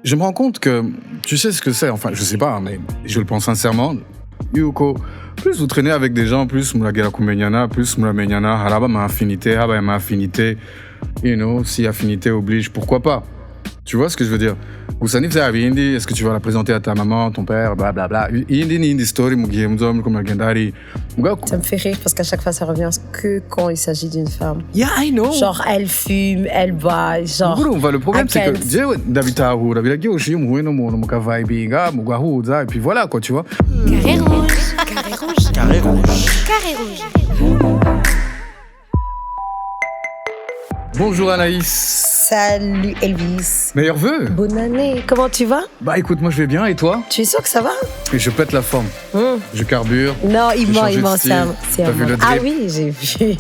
je me rends compte que tu sais ce que c'est, enfin je sais pas, mais je le pense sincèrement. Yuko, plus vous traînez avec des gens, plus mula kumenyana, plus mula menyana, haraba ma affinité, haba ma affinité, si affinité oblige, pourquoi pas? Tu vois ce que je veux dire? Usanif Hindi, est-ce que tu vas la présenter à ta maman, ton père, blablabla. Hindi story, comme legendary. Ça me fait rire parce qu'à chaque fois ça revient que quand il s'agit d'une femme. Yeah, I know. Genre elle fume, elle boit, genre. Le problème c'est que David Tahou, David Agioshi, et puis voilà quoi, tu vois. Carré rouge, carré rouge, carré rouge, carré rouge. Bonjour Anaïs. Salut Elvis. Meilleurs vœux. Bonne année. Comment tu vas? Bah écoute, moi je vais bien et toi? Tu es sûr que ça va? Et je pète la forme. Je carbure. Non, il ment, c'est un T'as vu le drip? Ah oui, j'ai vu.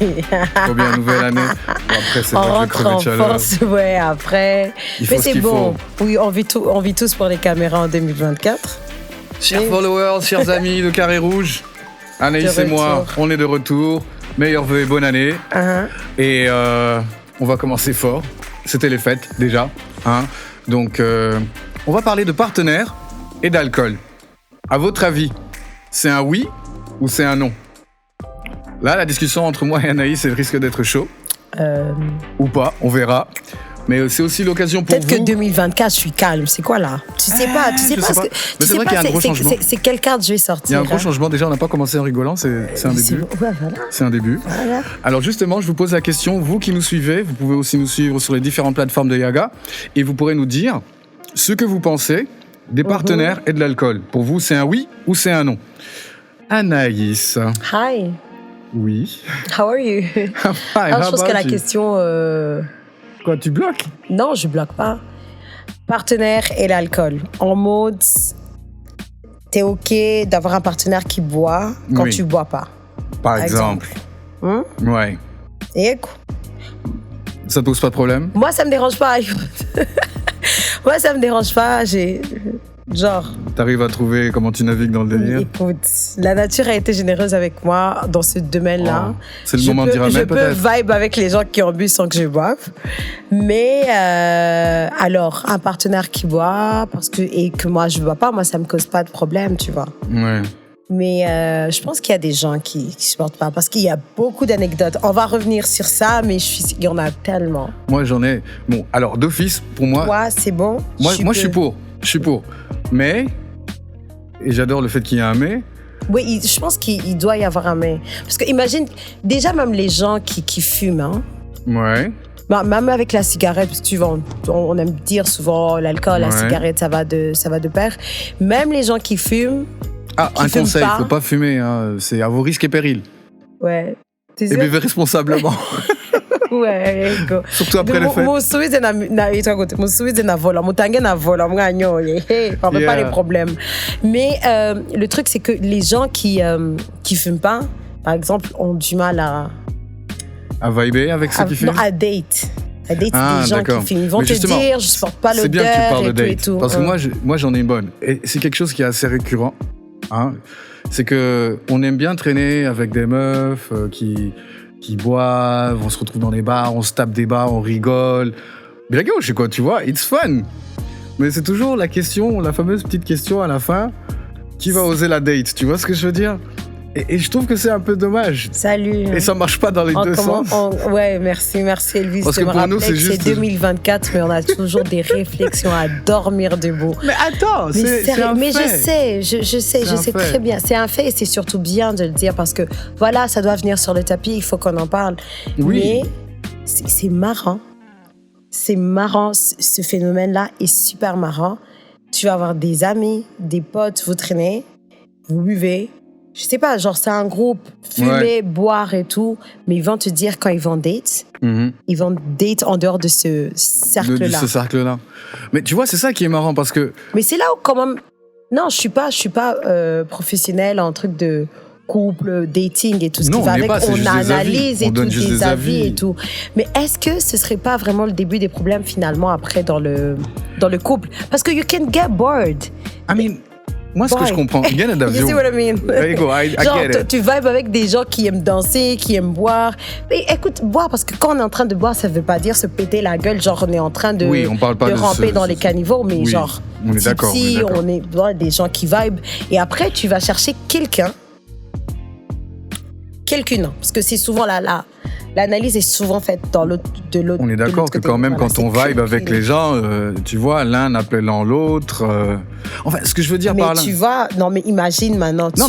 Trop bien, nouvelle année. Bon, après, c'est on vrai rentre que je en crevais de chaleur. force, ouais, après. Mais c'est bon. Oui, on vit tous pour les caméras en 2024. Chers followers, chers amis de Carré Rouge, Anaïs et moi, on est de retour. Meilleurs vœux et bonne année. Et on va commencer fort. C'était les fêtes, déjà. Donc, on va parler de partenaires et d'alcool. À votre avis, c'est un oui ou c'est un non? Là, la discussion entre moi et Anaïs, elle risque d'être chaud. Ou pas, on verra. Mais c'est aussi l'occasion pour vous... Peut-être que 2024, je suis calme. C'est quoi là? Tu sais pas. Mais c'est vrai qu'il y a un gros changement. C'est quelle carte je vais sortir? Il y a un gros changement. Déjà, on n'a pas commencé en rigolant. C'est un début. Ouais, voilà. C'est un début. Voilà. Alors justement, je vous pose la question. Vous qui nous suivez, vous pouvez aussi nous suivre sur les différentes plateformes de Yaga. Et vous pourrez nous dire ce que vous pensez des partenaires et de l'alcool. Pour vous, c'est un oui ou c'est un non? Anaïs. Hi. Oui. How are you? Alors, je pense que la question... Quoi, tu bloques? Non, je bloque pas. Partenaire et l'alcool. En mode, t'es OK d'avoir un partenaire qui boit quand tu bois pas. Par exemple. Ouais. Et quoi? Ça te pose pas de problème? Moi, ça me dérange pas. Moi, ça me dérange pas. Genre... T'arrives à trouver comment tu navigues dans le délire? Écoute, la nature a été généreuse avec moi dans ce domaine-là. C'est le moment de dire amen, peut-être? Je peux vibe avec les gens qui ont bu sans que je boive. Mais alors, un partenaire qui boit et que moi, je ne bois pas, moi, ça ne me cause pas de problème, tu vois. Ouais. Mais je pense qu'il y a des gens qui ne supportent pas parce qu'il y a beaucoup d'anecdotes. On va revenir sur ça, mais il y en a tellement. Moi, j'en ai... Bon, alors, d'office, pour moi... Ouais, c'est bon. Moi, je suis pour. Je suis pour. Mais... Et j'adore le fait qu'il y ait un mais. Oui, je pense qu'il doit y avoir un mais. Parce que imagine, déjà même les gens qui fument, Ouais. Bah, même avec la cigarette, parce que tu vois, on aime dire souvent l'alcool, la cigarette, ça va de pair. Même les gens qui fument. Un conseil, il ne faut pas fumer. C'est à vos risques et périls. Ouais. Et buvez responsablement. Ouais, go. Surtout après les fêtes. Mon Suisse na vola, mon tangue na vola, on fait pas les problèmes. Mais le truc, c'est que les gens qui fument pas, par exemple, ont du mal à vibrer avec ceux qui fument. Non, à date. À date, des gens qui fument. Ils vont te dire, je supporte pas l'odeur. C'est bien que tu parles de date. Et tout. Parce que moi, j'en ai une bonne. Et c'est quelque chose qui est assez récurrent. C'est qu'on aime bien traîner avec des meufs qui boivent, on se retrouve dans les bars, on se tape des bars, on rigole. Mais la gauche, c'est quoi, tu vois, it's fun. Mais c'est toujours la question, la fameuse petite question à la fin, qui va oser la date, tu vois ce que je veux dire? Et je trouve que c'est un peu dommage. Salut. Et ça marche pas dans les deux sens. Ouais, merci Elvis. Parce que pour nous, c'est juste... C'est 2024, mais on a toujours des réflexions à dormir debout. Mais attends, c'est un fait. Je sais très bien. C'est un fait et c'est surtout bien de le dire parce que voilà, ça doit venir sur le tapis, il faut qu'on en parle. Oui. Mais c'est marrant. C'est marrant, ce phénomène-là est super marrant. Tu vas avoir des amis, des potes, vous traînez, vous buvez. Je sais pas, genre c'est un groupe, fumer, boire et tout, mais ils vont te dire quand ils vont date, ils vont date en dehors de ce cercle-là. De ce cercle-là. Mais tu vois, c'est ça qui est marrant parce que... Mais c'est là où quand même... Non, je suis pas professionnelle en truc de couple, dating et tout ce qui va avec. On analyse et tout, des avis et tout. Mais est-ce que ce serait pas vraiment le début des problèmes finalement après dans le couple? Parce que you can get bored. I mean... Moi, ce que je comprends, il y a You see what I mean? Genre, tu vibes avec des gens qui aiment danser, qui aiment boire. Mais écoute, boire, parce que quand on est en train de boire, ça veut pas dire se péter la gueule, genre on est en train de, on parle pas de ramper dans les caniveaux, mais genre, on est d'accord. On est des gens qui vibent. Et après, tu vas chercher quelqu'une, parce que c'est souvent l'analyse est souvent faite de l'autre. On est d'accord que quand même, quand on vibe avec les gens, tu vois, l'un appelant l'autre. Enfin, ce que je veux dire par là. Mais imagine maintenant, tu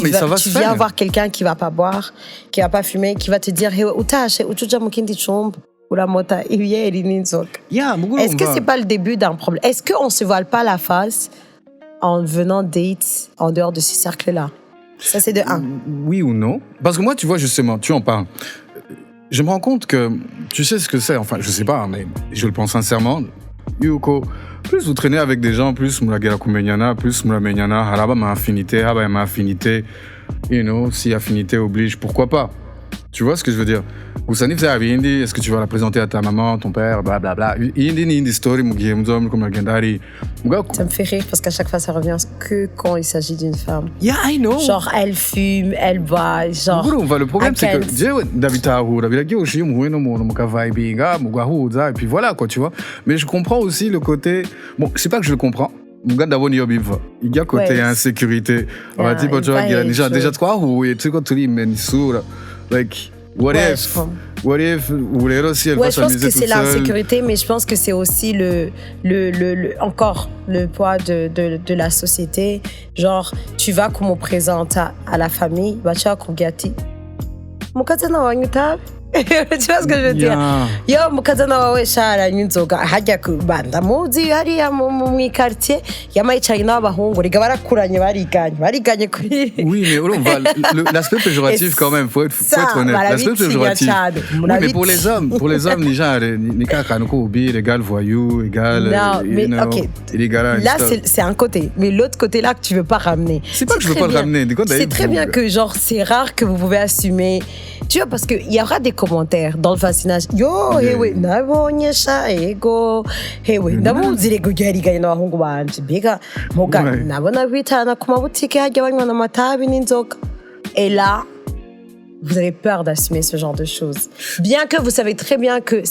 viens voir quelqu'un qui va pas boire, qui va pas fumer, qui va te dire, est-ce que c'est pas le début d'un problème? Est-ce qu'on se voile pas la face en venant date en dehors de ces cercles-là? Ça, c'est de 1. Oui ou non? Parce que moi, tu vois, justement, tu en parles. Je me rends compte que tu sais ce que c'est. Enfin, je sais pas, mais je le pense sincèrement. Yuko, plus vous traînez avec des gens, plus Moulagera Kumenyana, plus Moulamenyana, Haraba ma affinité, Haba ma affinité. You know, si affinité oblige, pourquoi pas? Tu vois ce que je veux dire? Ousani faisait Avindi, est-ce que tu vas la présenter à ta maman, ton père, blablabla. Indi story, Mugiyemzom, comme Gendari. Ça me fait rire parce qu'à chaque fois ça revient que quand il s'agit d'une femme. Yeah, I know. Genre, elle fume, elle boit, genre. Le problème, c'est que et puis voilà, quoi, tu vois. Mais je comprends aussi le côté. Bon, c'est pas que je le comprends. Il y a côté insécurité. On va dire, déjà, toi, et tu like, what if je pense que c'est l'insécurité, mais je pense que c'est aussi encore le poids de la société. Genre, tu vas comme on présente à la famille, tu vas comme gâti. Tu vois ce que je veux dire? Yo, mukazana wawe shara nyinzoga hajya kubanda muzi hariya mu quartier yamayicaye n'abahungu riga barakuranye bariganye kuri. Oui, mais on va l'aspect péjoratif quand même, faut être honnête. L'aspect péjoratif. Oui, mais pour les hommes déjà ni kakanuko ubi légal voyou égal. Non, mais OK. Là c'est un côté, mais l'autre côté là que tu veux pas ramener. C'est pas que je veux pas le ramener, c'est très bien que genre c'est rare que vous pouvez assumer. Tu vois, parce qu'il y aura des commentaires dans le fascinage. Yo, hewe, nabonye sha, ego, hewe, ndamuzire kujyarigaye n'abahungu banje. Biga, moga, nabona bitana ku mabutike hajya banywa n'amatabi n'inzoga. Et là, vous avez peur d'assumer ce genre de choses. Bien que vous savez très bien que...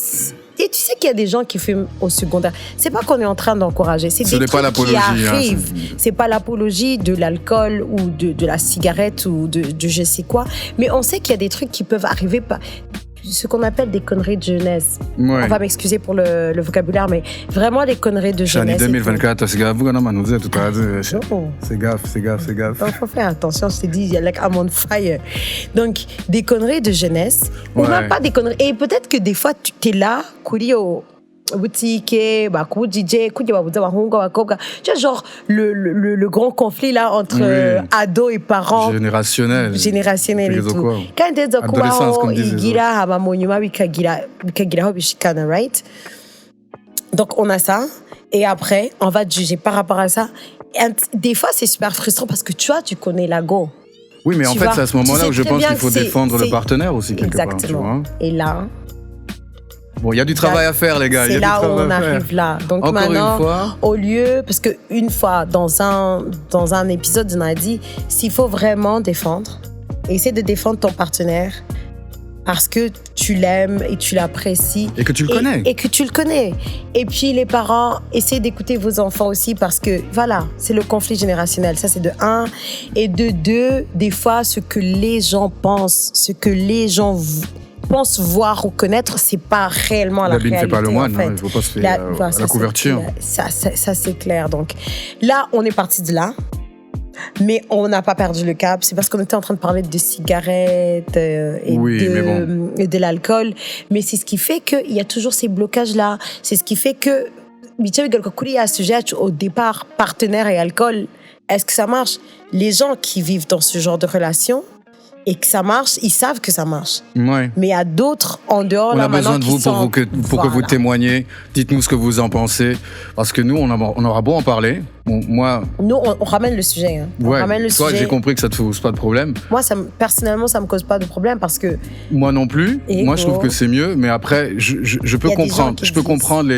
Et tu sais qu'il y a des gens qui fument au secondaire. C'est pas qu'on est en train d'encourager, c'est des trucs qui arrivent. C'est pas l'apologie de l'alcool ou de la cigarette ou de je sais quoi. Mais on sait qu'il y a des trucs qui peuvent arriver par ce qu'on appelle des conneries de jeunesse. On va m'excuser pour le vocabulaire, mais vraiment des conneries de jeunesse. 2024, c'est grave. C'est gaffe. Il faut faire attention, je t'ai dit, il y a like I'm on fire. Donc, des conneries de jeunesse. Ou même pas des conneries. Et peut-être que des fois, tu es là, Kurio. Boutique, DJ, tu vois, genre le grand conflit là entre ados et parents. Générationnel et tout. Quand tu es dans le right? Donc on a ça, et après on va te juger par rapport à ça. Et des fois c'est super frustrant parce que tu vois, tu connais l'ago. Oui, mais en fait c'est à ce moment-là où je pense qu'il faut défendre le partenaire aussi quelque part. Exactement. Et là. Bon, il y a du travail à faire, les gars. C'est là où on arrive là. Donc encore maintenant, une fois, au lieu, parce qu'une fois, dans un épisode, on a dit, s'il faut vraiment défendre, essaie de défendre ton partenaire parce que tu l'aimes et tu l'apprécies. Et que tu le connais. Et que tu le connais. Et puis les parents, essayez d'écouter vos enfants aussi parce que, voilà, c'est le conflit générationnel. Ça, c'est de 1. Et de 2, des fois, ce que les gens pensent, ce que les gens pensent voir ou connaître, c'est pas réellement la réalité. L'habit ne fait pas le moine, en fait. Il faut pas se faire la couverture. Ça, c'est clair. Donc là, on est parti de là, mais on n'a pas perdu le cap. C'est parce qu'on était en train de parler de cigarettes et de l'alcool. Mais c'est ce qui fait qu'il y a toujours ces blocages-là. C'est ce qui fait que, à ce sujet, au départ, partenaire et alcool, est-ce que ça marche? Les gens qui vivent dans ce genre de relation, et que ça marche, ils savent que ça marche. Ouais. Mais il y a d'autres en dehors là maintenant qui sont... On a besoin de vous pour que vous témoigniez. Dites-nous ce que vous en pensez. Parce que nous, on aura beau en parler. Bon, moi... Nous, on ramène le sujet. Hein. On ramène le sujet. J'ai compris que ça ne te pose pas de problème. Moi, personnellement, ça ne me cause pas de problème parce que... Moi non plus. Moi, je trouve que c'est mieux. Mais après, je peux comprendre. Je peux comprendre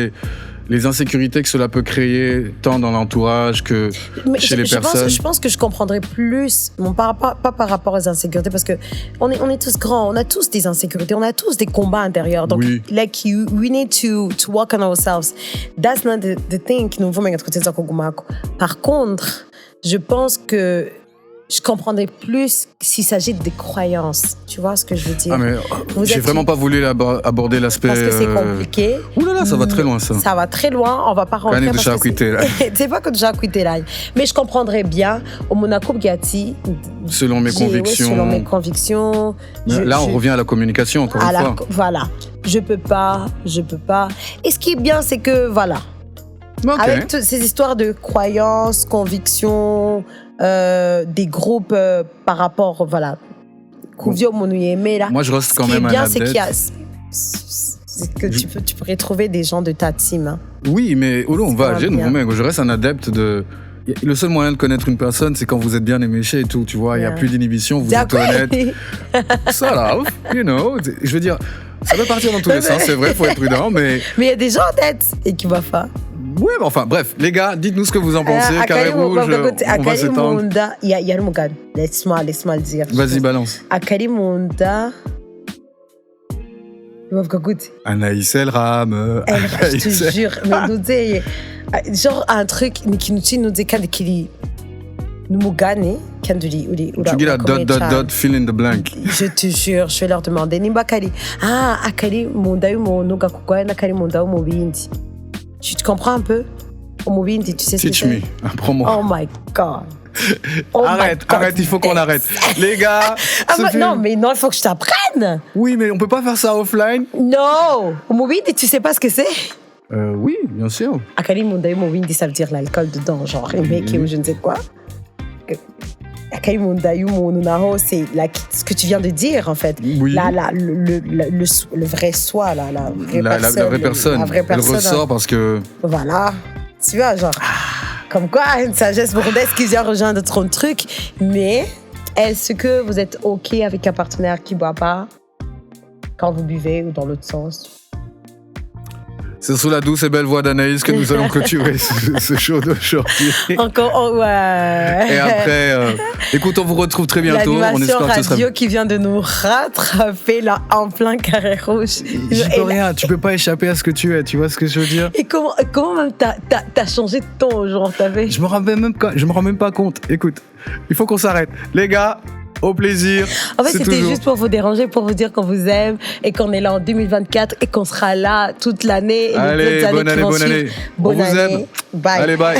les insécurités que cela peut créer, tant dans l'entourage que chez les personnes. Je pense que je comprendrais plus, pas par rapport aux insécurités, parce que on est tous grands, on a tous des insécurités, on a tous des combats intérieurs. Donc, oui. We need to work on ourselves. That's not the thing. Par contre, je pense que je comprendrais plus s'il s'agit des croyances. Tu vois ce que je veux dire? Ah mais j'ai vraiment pas voulu aborder l'aspect... Parce que c'est compliqué. Ouh là là, ça va très loin, ça. Ça va très loin, on va pas rentrer parce que c'est pas que déjà quitté là. Mais je comprendrais bien au Monaco Gatti. Selon mes convictions. Selon mes convictions. Là, on revient à la communication, encore une fois. Voilà. Je peux pas. Et ce qui est bien, c'est que, voilà. Okay. Avec toutes ces histoires de croyances, convictions... des groupes par rapport, voilà. Moi, je reste quand même un adepte. C'est que tu pourrais trouver des gens de ta team. Hein. Oui, mais on va, je reste un adepte de... Le seul moyen de connaître une personne, c'est quand vous êtes bien éméché et tout, tu vois. Il n'y a plus d'inhibition, vous êtes honnête. Ça là, je veux dire, ça peut partir dans tous les sens, c'est vrai, il faut être prudent, mais... Mais il y a des gens en tête et qui vont pas. Oui, mais enfin, bref, les gars, dites-nous ce que vous en pensez. Carré Rouge, on va s'étendre. Laisse-moi le dire. Vas-y, balance. Akari Monda. Anaïs Elram. Je te jure, mais nous dit, genre un truc qui nous dit qu'il nous gagne, quand tu dis tu dis la ... fill in the blank. Je te jure, je vais leur demander. Nimbakali. Ah, Akari Monda no gakukwa Akari Monda Mobindi. Tu te comprends un peu? Au mobile, tu sais ce que c'est? Teach me, apprends-moi. Oh my God. Arrête, il faut qu'on arrête. Les gars, non, il faut que je t'apprenne. Oui, mais on peut pas faire ça offline. Non. Au mobile, tu sais pas ce que c'est? Oui, bien sûr. Akali Mondaï Mobile, ça veut dire l'alcool dedans, genre mec ou je ne sais quoi. Akali Mondaï Monunaho, c'est ce que tu viens de dire en fait. Oui. Le vrai soi, la vraie personne. Elle ressort parce que. Voilà. Tu vois, genre. Comme quoi, une sagesse bourdaise qui vient rejoindre ton truc. Mais est-ce que vous êtes OK avec un partenaire qui ne boit pas quand vous buvez ou dans l'autre sens? C'est sous la douce et belle voix d'Anaïs que nous allons clôturer ce show d'aujourd'hui. Encore, ouais. Et après, écoute, on vous retrouve très bientôt. L'animation radio qui vient de nous rattraper là en plein Carré Rouge. J'y peux rien, tu peux pas échapper à ce que tu es, tu vois ce que je veux dire? Et comment même t'as changé de ton, genre t'avais... Je me rends même pas compte. Écoute, il faut qu'on s'arrête. Les gars, au plaisir. En fait, c'était juste pour vous déranger, pour vous dire qu'on vous aime et qu'on est là en 2024 et qu'on sera là toute l'année. Allez, bonne année. Bonne année. On vous aime. Bye. Allez, bye.